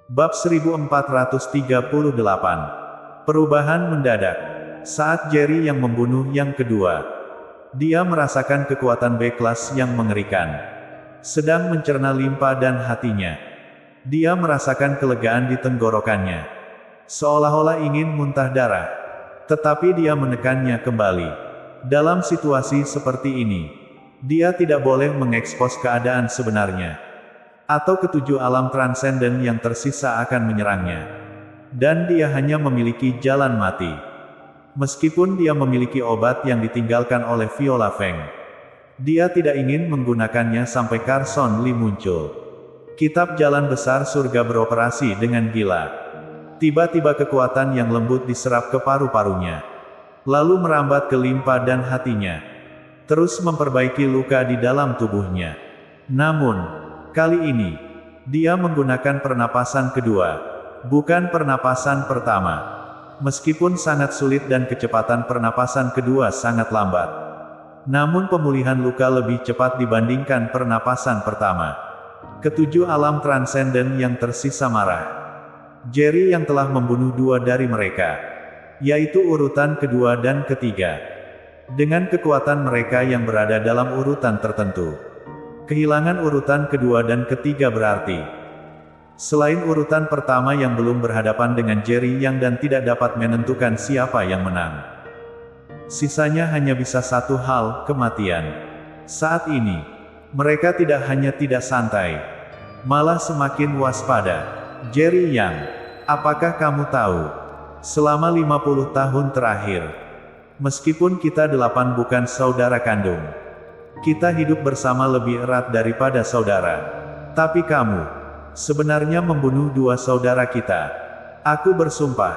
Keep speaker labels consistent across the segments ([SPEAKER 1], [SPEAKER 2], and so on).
[SPEAKER 1] Bab 1438. Perubahan mendadak. Saat Jerry yang membunuh yang kedua, dia merasakan kekuatan B-kelas yang mengerikan. Sedang mencerna limpa dan hatinya. Dia merasakan kelegaan di tenggorokannya. Seolah-olah ingin muntah darah. Tetapi dia menekannya kembali. Dalam situasi seperti ini, dia tidak boleh mengekspos keadaan sebenarnya. Atau ketujuh alam transenden yang tersisa akan menyerangnya. Dan dia hanya memiliki jalan mati. Meskipun dia memiliki obat yang ditinggalkan oleh Viola Feng, dia tidak ingin menggunakannya sampai Carson Lee muncul. Kitab Jalan Besar Surga beroperasi dengan gila. Tiba-tiba kekuatan yang lembut diserap ke paru-parunya, lalu merambat ke limpa dan hatinya, terus memperbaiki luka di dalam tubuhnya. Namun, kali ini, dia menggunakan pernapasan kedua, bukan pernapasan pertama. Meskipun sangat sulit dan kecepatan pernapasan kedua sangat lambat, namun pemulihan luka lebih cepat dibandingkan pernapasan pertama. Ketujuh alam transenden yang tersisa marah. Jerry yang telah membunuh dua dari mereka, yaitu urutan kedua dan ketiga. Dengan kekuatan mereka yang berada dalam urutan tertentu, kehilangan urutan kedua dan ketiga berarti, selain urutan pertama yang belum berhadapan dengan Jerry yang dan tidak dapat menentukan siapa yang menang, sisanya hanya bisa satu hal, kematian. Saat ini, mereka tidak hanya tidak santai, malah semakin waspada. Jerry Yang, apakah kamu tahu, selama 50 tahun terakhir, meskipun kita 8 bukan saudara kandung, kita hidup bersama lebih erat daripada saudara. Tapi kamu sebenarnya membunuh dua saudara kita. Aku bersumpah,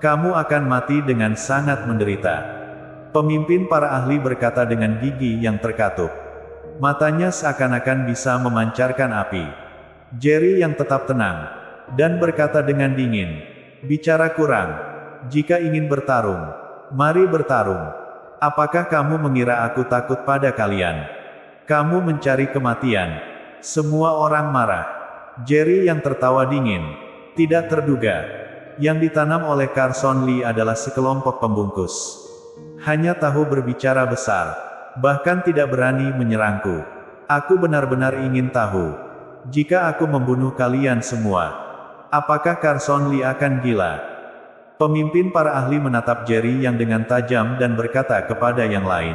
[SPEAKER 1] kamu akan mati dengan sangat menderita. Pemimpin para ahli berkata dengan gigi yang terkatup. Matanya seakan-akan bisa memancarkan api. Jerry yang tetap tenang, dan berkata dengan dingin, bicara kurang. Jika ingin bertarung, mari bertarung. Apakah kamu mengira aku takut pada kalian? Kamu mencari kematian. Semua orang marah. Jerry yang tertawa dingin. Tidak terduga. Yang ditanam oleh Carson Lee adalah sekelompok pembungkus. Hanya tahu berbicara besar. Bahkan tidak berani menyerangku. Aku benar-benar ingin tahu. Jika aku membunuh kalian semua, apakah Carson Lee akan gila? Pemimpin para ahli menatap Jerry yang dengan tajam dan berkata kepada yang lain,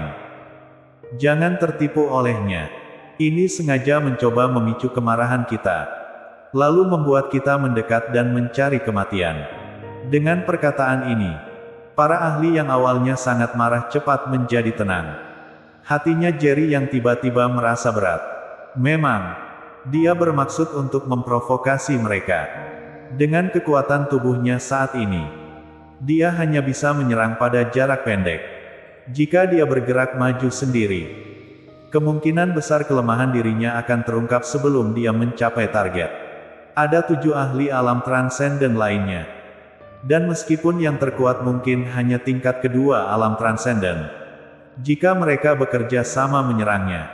[SPEAKER 1] jangan tertipu olehnya. Ini sengaja mencoba memicu kemarahan kita, lalu membuat kita mendekat dan mencari kematian. Dengan perkataan ini, para ahli yang awalnya sangat marah cepat menjadi tenang. Hatinya Jerry yang tiba-tiba merasa berat. Memang, dia bermaksud untuk memprovokasi mereka. Dengan kekuatan tubuhnya saat ini, dia hanya bisa menyerang pada jarak pendek. Jika dia bergerak maju sendiri, kemungkinan besar kelemahan dirinya akan terungkap sebelum dia mencapai target. Ada 7 ahli alam transenden lainnya. Dan meskipun yang terkuat mungkin hanya tingkat kedua alam transenden, jika mereka bekerja sama menyerangnya,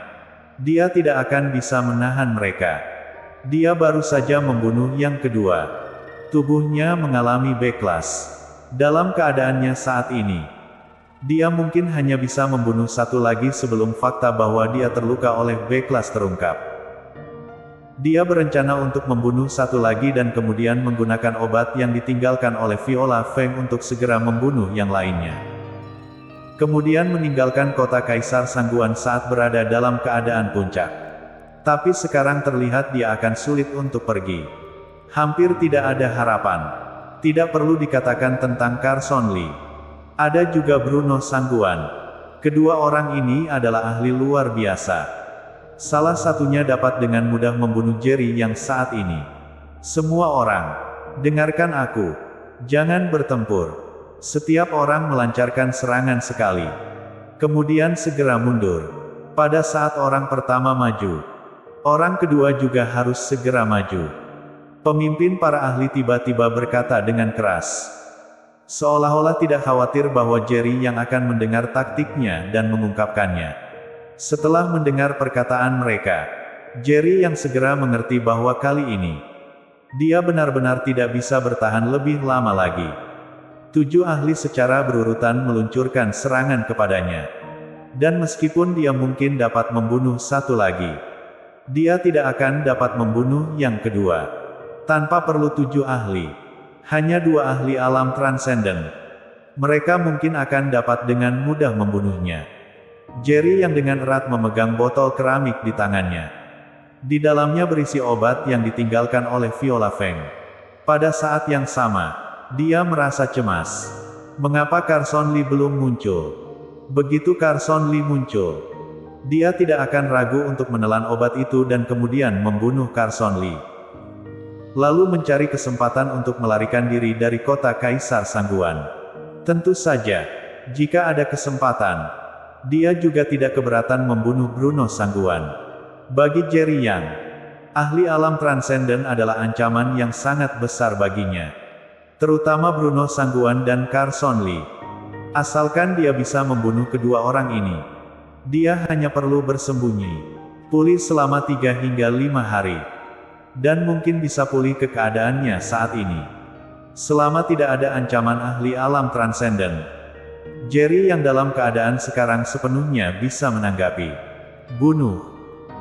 [SPEAKER 1] dia tidak akan bisa menahan mereka. Dia baru saja membunuh yang kedua. Tubuhnya mengalami B-kelas. Dalam keadaannya saat ini, dia mungkin hanya bisa membunuh satu lagi sebelum fakta bahwa dia terluka oleh B-kelas terungkap. Dia berencana untuk membunuh satu lagi dan kemudian menggunakan obat yang ditinggalkan oleh Viola Feng untuk segera membunuh yang lainnya. Kemudian meninggalkan kota Kaisar Sangguan saat berada dalam keadaan puncak. Tapi sekarang terlihat dia akan sulit untuk pergi. Hampir tidak ada harapan. Tidak perlu dikatakan tentang Carson Lee. Ada juga Bruno Sangguan. Kedua orang ini adalah ahli luar biasa. Salah satunya dapat dengan mudah membunuh Jerry yang saat ini. Semua orang, dengarkan aku. Jangan bertempur. Setiap orang melancarkan serangan sekali, kemudian segera mundur. Pada saat orang pertama maju, orang kedua juga harus segera maju. Pemimpin para ahli tiba-tiba berkata dengan keras, seolah-olah tidak khawatir bahwa Jerry yang akan mendengar taktiknya dan mengungkapkannya. Setelah mendengar perkataan mereka, Jerry yang segera mengerti bahwa kali ini, Dia benar-benar tidak bisa bertahan lebih lama lagi. 7 ahli secara berurutan meluncurkan serangan kepadanya. Dan meskipun dia mungkin dapat membunuh satu lagi, dia tidak akan dapat membunuh yang kedua. Tanpa perlu 7 ahli. Hanya 2 ahli alam transenden. Mereka mungkin akan dapat dengan mudah membunuhnya. Jerry yang dengan erat memegang botol keramik di tangannya. Di dalamnya berisi obat yang ditinggalkan oleh Viola Feng. Pada saat yang sama, dia merasa cemas. Mengapa Carson Lee belum muncul? Begitu Carson Lee muncul, dia tidak akan ragu untuk menelan obat itu dan kemudian membunuh Carson Lee. Lalu mencari kesempatan untuk melarikan diri dari kota Kaisar Sangguan. Tentu saja, jika ada kesempatan, dia juga tidak keberatan membunuh Bruno Sangguan. Bagi Jerry Yang, ahli alam transenden adalah ancaman yang sangat besar baginya. Terutama Bruno Sangguan dan Carson Lee. Asalkan dia bisa membunuh kedua orang ini, dia hanya perlu bersembunyi, pulih selama 3 hingga 5 hari. Dan mungkin bisa pulih ke keadaannya saat ini. Selama tidak ada ancaman ahli alam transenden, Jerry yang dalam keadaan sekarang sepenuhnya bisa menanggapi. Bunuh.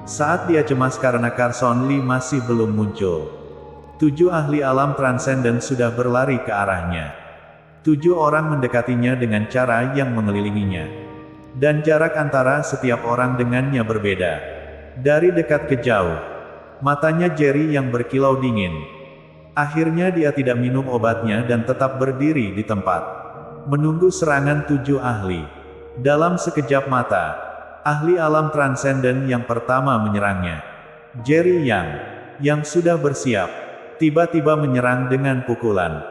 [SPEAKER 1] Saat dia cemas karena Carson Lee masih belum muncul, 7 ahli alam transenden sudah berlari ke arahnya. 7 orang mendekatinya dengan cara yang mengelilinginya. Dan jarak antara setiap orang dengannya berbeda. Dari dekat ke jauh. Matanya Jerry yang berkilau dingin. Akhirnya dia tidak minum obatnya dan tetap berdiri di tempat. Menunggu serangan 7 ahli. Dalam sekejap mata, ahli alam transenden yang pertama menyerangnya. Jerry yang sudah bersiap, tiba-tiba menyerang dengan pukulan.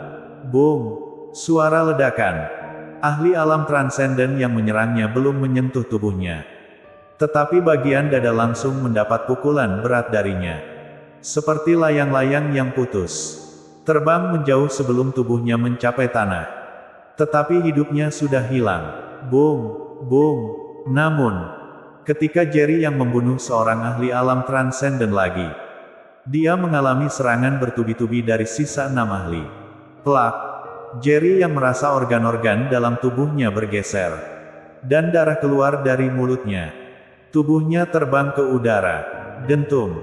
[SPEAKER 1] Boom! Suara ledakan. Ahli alam transenden yang menyerangnya belum menyentuh tubuhnya. Tetapi bagian dada langsung mendapat pukulan berat darinya. Seperti layang-layang yang putus. Terbang menjauh sebelum tubuhnya mencapai tanah. Tetapi hidupnya sudah hilang. Boom! Boom! Namun, ketika Jerry yang membunuh seorang ahli alam transenden lagi, dia mengalami serangan bertubi-tubi dari sisa 6 ahli. Plak! Jerry yang merasa organ-organ dalam tubuhnya bergeser. Dan darah keluar dari mulutnya. Tubuhnya terbang ke udara. Dentum.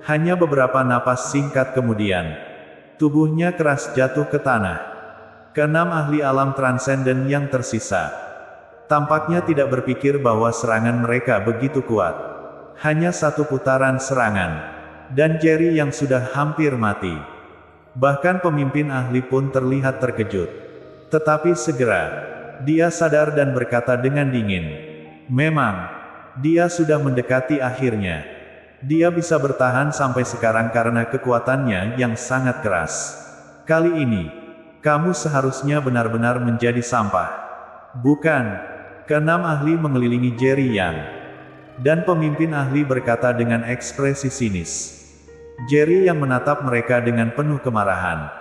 [SPEAKER 1] Hanya beberapa napas singkat kemudian, tubuhnya keras jatuh ke tanah. Keenam ahli alam transenden yang tersisa tampaknya tidak berpikir bahwa serangan mereka begitu kuat. Hanya satu putaran serangan, dan Jerry yang sudah hampir mati. Bahkan pemimpin ahli pun terlihat terkejut. Tetapi segera, dia sadar dan berkata dengan dingin, memang, dia sudah mendekati akhirnya. Dia bisa bertahan sampai sekarang karena kekuatannya yang sangat keras. Kali ini, kamu seharusnya benar-benar menjadi sampah. Bukan. Keenam ahli mengelilingi Jerry Yang. Dan pemimpin ahli berkata dengan ekspresi sinis. Jerry yang menatap mereka dengan penuh kemarahan.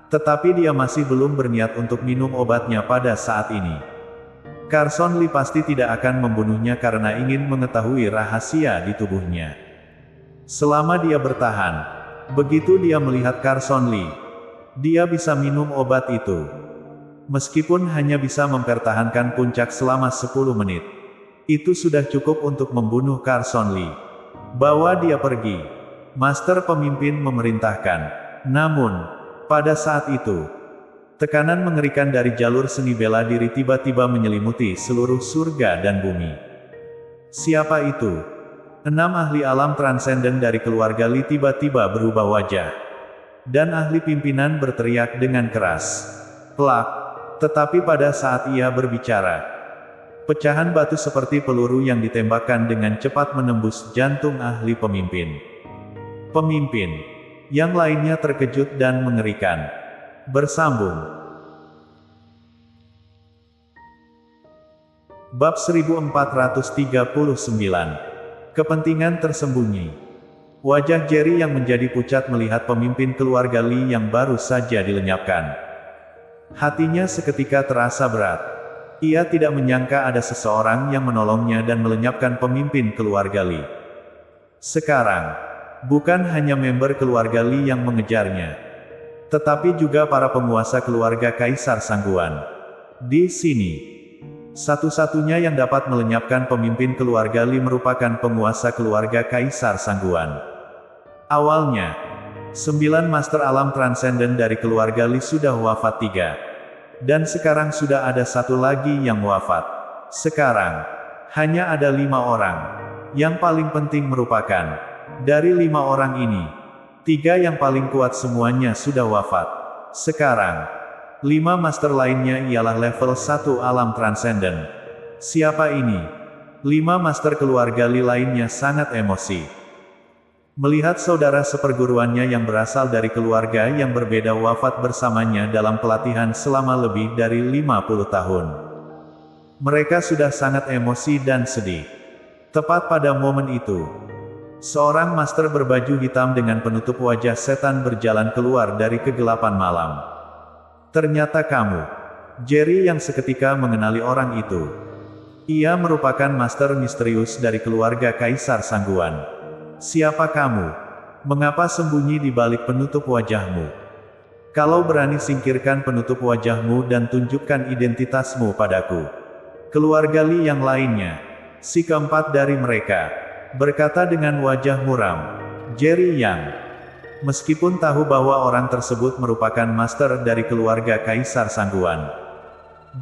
[SPEAKER 1] Tetapi dia masih belum berniat untuk minum obatnya pada saat ini. Carson Lee pasti tidak akan membunuhnya karena ingin mengetahui rahasia di tubuhnya. Selama dia bertahan, begitu dia melihat Carson Lee, dia bisa minum obat itu. Meskipun hanya bisa mempertahankan puncak selama 10 menit. Itu sudah cukup untuk membunuh Carson Lee. Bawa dia pergi. Master pemimpin memerintahkan. Namun, pada saat itu, tekanan mengerikan dari jalur seni bela diri tiba-tiba menyelimuti seluruh surga dan bumi. Siapa itu? 6 ahli alam transenden dari keluarga Lee tiba-tiba berubah wajah. Dan ahli pimpinan berteriak dengan keras. Plak! Tetapi pada saat ia berbicara, pecahan batu seperti peluru yang ditembakkan dengan cepat menembus jantung ahli pemimpin. Pemimpin yang lainnya terkejut dan mengerikan. Bersambung. Bab 1439. Kepentingan tersembunyi. Wajah Jerry yang menjadi pucat melihat pemimpin keluarga Lee yang baru saja dilenyapkan. Hatinya seketika terasa berat. Ia tidak menyangka ada seseorang yang menolongnya dan melenyapkan pemimpin keluarga Lee. Sekarang, Bukan hanya member keluarga Li yang mengejarnya, tetapi juga para penguasa keluarga Kaisar Sangguan. Di sini, satu-satunya yang dapat melenyapkan pemimpin keluarga Li merupakan penguasa keluarga Kaisar Sangguan. Awalnya, 9 master alam transenden dari keluarga Li sudah wafat 3. Dan sekarang sudah ada satu lagi yang wafat. Sekarang, hanya ada 5 orang. Yang paling penting merupakan, dari 5 orang ini, 3 yang paling kuat semuanya sudah wafat. Sekarang, 5 master lainnya ialah level 1 alam transenden. Siapa ini? 5 master keluarga Li lainnya sangat emosi. Melihat saudara seperguruannya yang berasal dari keluarga yang berbeda wafat bersamanya dalam pelatihan selama lebih dari 50 tahun. Mereka sudah sangat emosi dan sedih. Tepat pada momen itu, seorang master berbaju hitam dengan penutup wajah setan berjalan keluar dari kegelapan malam. Ternyata kamu, Jerry, yang seketika mengenali orang itu. Ia merupakan master misterius dari keluarga Kaisar Sangguan. Siapa kamu? Mengapa sembunyi di balik penutup wajahmu? Kalau berani singkirkan penutup wajahmu dan tunjukkan identitasmu padaku. Keluarga Li yang lainnya, si keempat dari mereka, berkata dengan wajah muram. Jerry Yang, meskipun tahu bahwa orang tersebut merupakan master dari keluarga Kaisar Sangguan,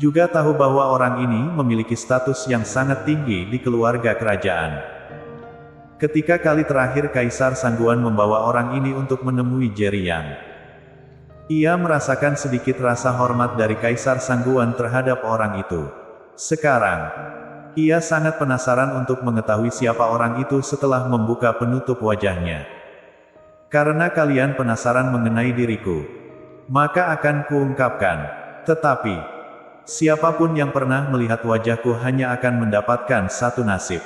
[SPEAKER 1] juga tahu bahwa orang ini memiliki status yang sangat tinggi di keluarga kerajaan. Ketika kali terakhir Kaisar Sangguan membawa orang ini untuk menemui Jerry Yang, ia merasakan sedikit rasa hormat dari Kaisar Sangguan terhadap orang itu. Sekarang, ia sangat penasaran untuk mengetahui siapa orang itu setelah membuka penutup wajahnya. Karena kalian penasaran mengenai diriku, maka akan kuungkapkan. Tetapi, siapapun yang pernah melihat wajahku hanya akan mendapatkan satu nasib,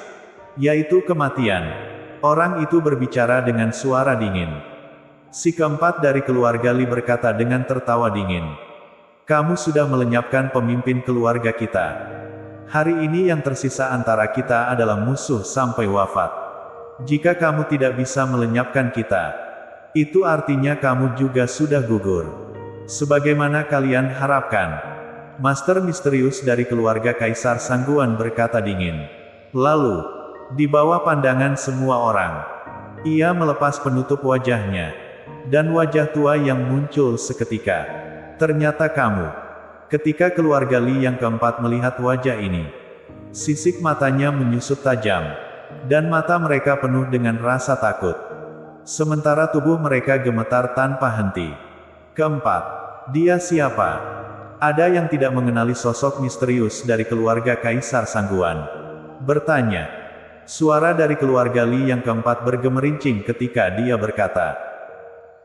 [SPEAKER 1] yaitu kematian. Orang itu berbicara dengan suara dingin. Si keempat dari keluarga Li berkata dengan tertawa dingin. Kamu sudah melenyapkan pemimpin keluarga kita. Hari ini yang tersisa antara kita adalah musuh sampai wafat. Jika kamu tidak bisa melenyapkan kita, itu artinya kamu juga sudah gugur. Sebagaimana kalian harapkan. Master misterius dari keluarga Kaisar Sangguan berkata dingin. Lalu, di bawah pandangan semua orang, ia melepas penutup wajahnya, dan wajah tua yang muncul seketika. Ternyata kamu. Ketika keluarga Li yang keempat melihat wajah ini, sisik matanya menyusut tajam, dan mata mereka penuh dengan rasa takut. Sementara tubuh mereka gemetar tanpa henti. Keempat, dia siapa? Ada yang tidak mengenali sosok misterius dari keluarga Kaisar Sangguan? Bertanya. Suara dari keluarga Li yang keempat bergemerincing ketika dia berkata.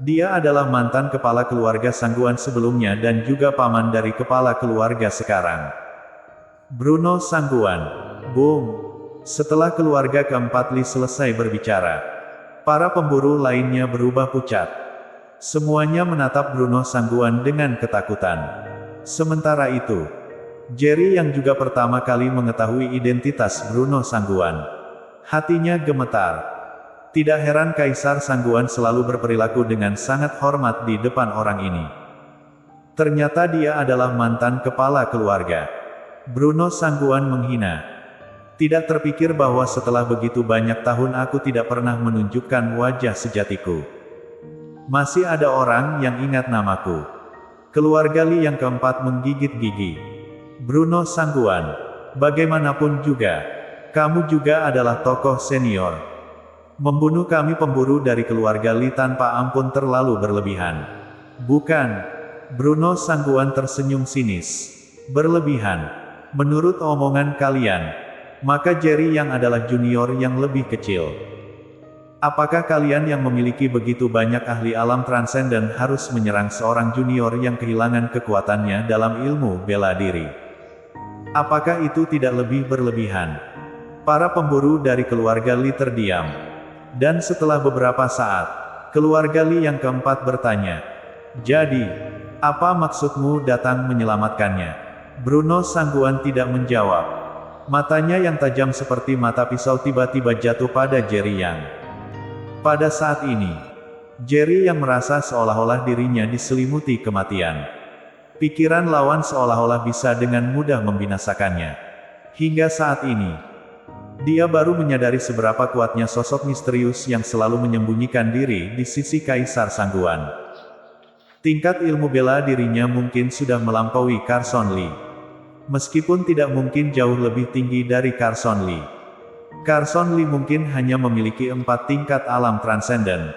[SPEAKER 1] Dia adalah mantan kepala keluarga Sangguan sebelumnya dan juga paman dari kepala keluarga sekarang. Bruno Sangguan. Boom. Setelah keluarga keempat Li selesai berbicara, para pemburu lainnya berubah pucat. Semuanya menatap Bruno Sangguan dengan ketakutan. Sementara itu, Jerry yang juga pertama kali mengetahui identitas Bruno Sangguan, hatinya gemetar. Tidak heran Kaisar Sangguan selalu berperilaku dengan sangat hormat di depan orang ini. Ternyata dia adalah mantan kepala keluarga. Bruno Sangguan menghina. Tidak terpikir bahwa setelah begitu banyak tahun aku tidak pernah menunjukkan wajah sejatiku. Masih ada orang yang ingat namaku. Keluarga Li yang keempat menggigit gigi. Bruno Sangguan, bagaimanapun juga, kamu juga adalah tokoh senior. Membunuh kami pemburu dari keluarga Li tanpa ampun terlalu berlebihan. Bukan. Bruno Sangguan tersenyum sinis. Berlebihan. Menurut omongan kalian, maka Jerry yang adalah junior yang lebih kecil. Apakah kalian yang memiliki begitu banyak ahli alam transenden harus menyerang seorang junior yang kehilangan kekuatannya dalam ilmu bela diri? Apakah itu tidak lebih berlebihan? Para pemburu dari keluarga Li terdiam. Dan setelah beberapa saat, keluarga Li yang keempat bertanya. Jadi, apa maksudmu datang menyelamatkannya? Bruno Sangguan tidak menjawab. Matanya yang tajam seperti mata pisau tiba-tiba jatuh pada Jerry Yang. Pada saat ini, Jerry yang merasa seolah-olah dirinya diselimuti kematian. Pikiran lawan seolah-olah bisa dengan mudah membinasakannya. Hingga saat ini, dia baru menyadari seberapa kuatnya sosok misterius yang selalu menyembunyikan diri di sisi Kaisar Sangguan. Tingkat ilmu bela dirinya mungkin sudah melampaui Carson Lee. Meskipun tidak mungkin jauh lebih tinggi dari Carson Lee. Carson Lee mungkin hanya memiliki 4 tingkat alam transenden.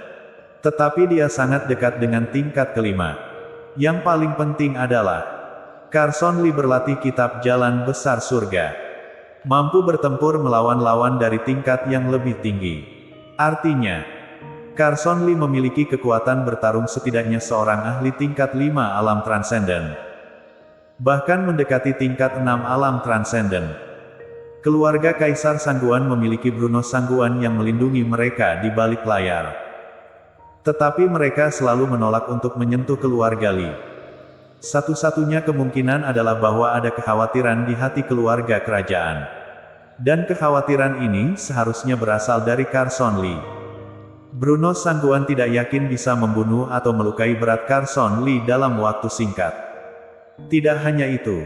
[SPEAKER 1] Tetapi dia sangat dekat dengan tingkat kelima. Yang paling penting adalah, Carson Lee berlatih kitab jalan besar surga. Mampu bertempur melawan lawan dari tingkat yang lebih tinggi. Artinya, Carson Lee memiliki kekuatan bertarung setidaknya seorang ahli tingkat 5 alam transenden. Bahkan mendekati tingkat 6 alam transenden. Keluarga Kaisar Sangguan memiliki Bruno Sangguan yang melindungi mereka di balik layar. Tetapi mereka selalu menolak untuk menyentuh keluarga Lee. Satu-satunya kemungkinan adalah bahwa ada kekhawatiran di hati keluarga kerajaan. Dan kekhawatiran ini seharusnya berasal dari Carson Lee. Bruno Sangguan tidak yakin bisa membunuh atau melukai berat Carson Lee dalam waktu singkat. Tidak hanya itu,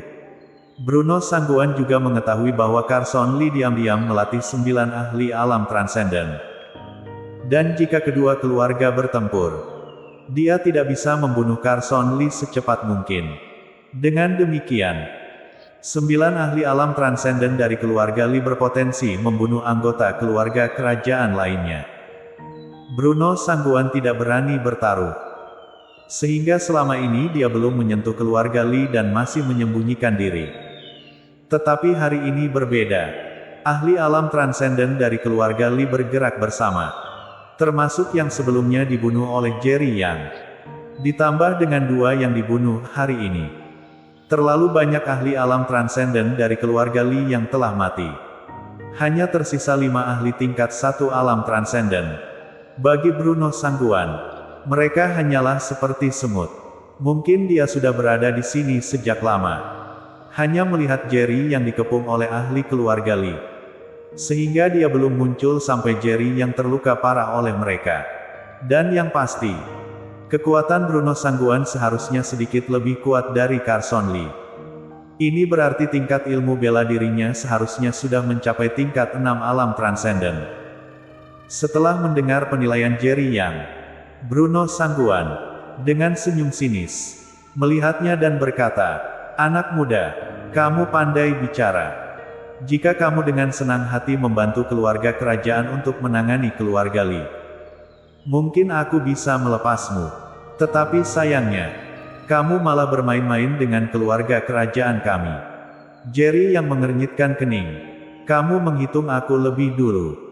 [SPEAKER 1] Bruno Sangguan juga mengetahui bahwa Carson Lee diam-diam melatih 9 ahli alam transenden. Dan jika kedua keluarga bertempur, dia tidak bisa membunuh Carson Lee secepat mungkin. Dengan demikian, 9 ahli alam transenden dari keluarga Lee berpotensi membunuh anggota keluarga kerajaan lainnya. Bruno Sangguan tidak berani bertaruh. Sehingga selama ini dia belum menyentuh keluarga Lee dan masih menyembunyikan diri. Tetapi hari ini berbeda. Ahli alam transenden dari keluarga Lee bergerak bersama. Termasuk yang sebelumnya dibunuh oleh Jerry Yang. Ditambah dengan 2 yang dibunuh hari ini. Terlalu banyak ahli alam transenden dari keluarga Lee yang telah mati. Hanya tersisa 5 ahli tingkat 1 alam transenden. Bagi Bruno Sangguan, mereka hanyalah seperti semut. Mungkin dia sudah berada di sini sejak lama. Hanya melihat Jerry yang dikepung oleh ahli keluarga Lee. Sehingga dia belum muncul sampai Jerry yang terluka parah oleh mereka. Dan yang pasti, kekuatan Bruno Sangguan seharusnya sedikit lebih kuat dari Carson Lee. Ini berarti tingkat ilmu bela dirinya seharusnya sudah mencapai tingkat 6 alam transenden. Setelah mendengar penilaian Jerry Yang, Bruno Sangguan, dengan senyum sinis, melihatnya dan berkata, "Anak muda, kamu pandai bicara. Jika kamu dengan senang hati membantu keluarga kerajaan untuk menangani keluarga Lee, mungkin aku bisa melepasmu. Tetapi sayangnya, kamu malah bermain-main dengan keluarga kerajaan kami." Jerry yang mengernyitkan kening. "Kamu menghitung aku lebih dulu.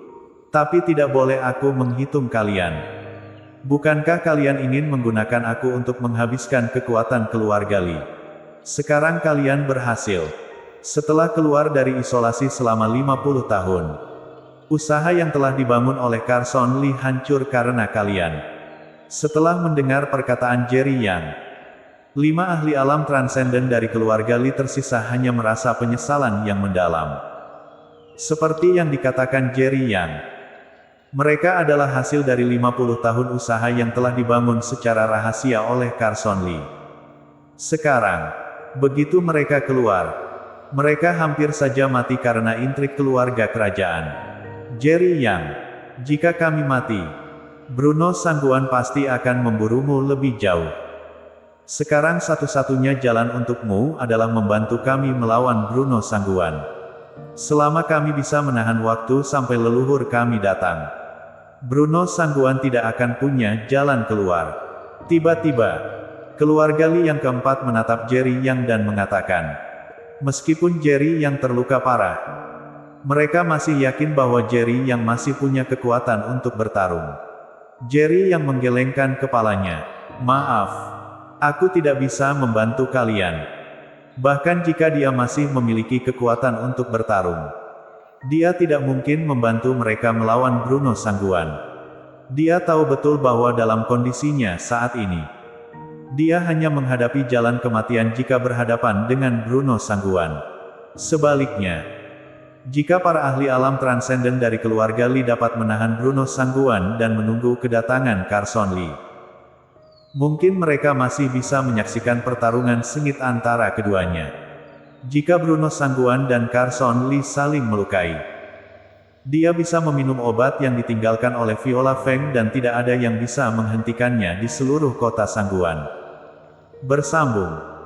[SPEAKER 1] Tapi tidak boleh aku menghitung kalian. Bukankah kalian ingin menggunakan aku untuk menghabiskan kekuatan keluarga Lee? Sekarang kalian berhasil. Setelah keluar dari isolasi selama 50 tahun. Usaha yang telah dibangun oleh Carson Lee hancur karena kalian." Setelah mendengar perkataan Jerry Yang, 5 ahli alam transenden dari keluarga Lee tersisa hanya merasa penyesalan yang mendalam. Seperti yang dikatakan Jerry Yang, mereka adalah hasil dari 50 tahun usaha yang telah dibangun secara rahasia oleh Carson Lee. Sekarang, begitu mereka keluar, mereka hampir saja mati karena intrik keluarga kerajaan. Jerry Yang, jika kami mati, Bruno Sangguan pasti akan memburumu lebih jauh. Sekarang satu-satunya jalan untukmu adalah membantu kami melawan Bruno Sangguan. Selama kami bisa menahan waktu sampai leluhur kami datang, Bruno Sangguan tidak akan punya jalan keluar. Tiba-tiba, keluarga Lee yang keempat menatap Jerry Yang dan mengatakan, meskipun Jerry yang terluka parah, mereka masih yakin bahwa Jerry yang masih punya kekuatan untuk bertarung. Jerry yang menggelengkan kepalanya. "Maaf, aku tidak bisa membantu kalian. Bahkan jika dia masih memiliki kekuatan untuk bertarung, dia tidak mungkin membantu mereka melawan Bruno Sangguan. Dia tahu betul bahwa dalam kondisinya saat ini, dia hanya menghadapi jalan kematian jika berhadapan dengan Bruno Sangguan. Sebaliknya, Jika para ahli alam transenden dari keluarga Li dapat menahan Bruno Sangguan dan menunggu kedatangan Carson Li, mungkin mereka masih bisa menyaksikan pertarungan sengit antara keduanya. Jika Bruno Sangguan dan Carson Li saling melukai, dia bisa meminum obat yang ditinggalkan oleh Viola Feng dan tidak ada yang bisa menghentikannya di seluruh kota Sangguan. Bersambung.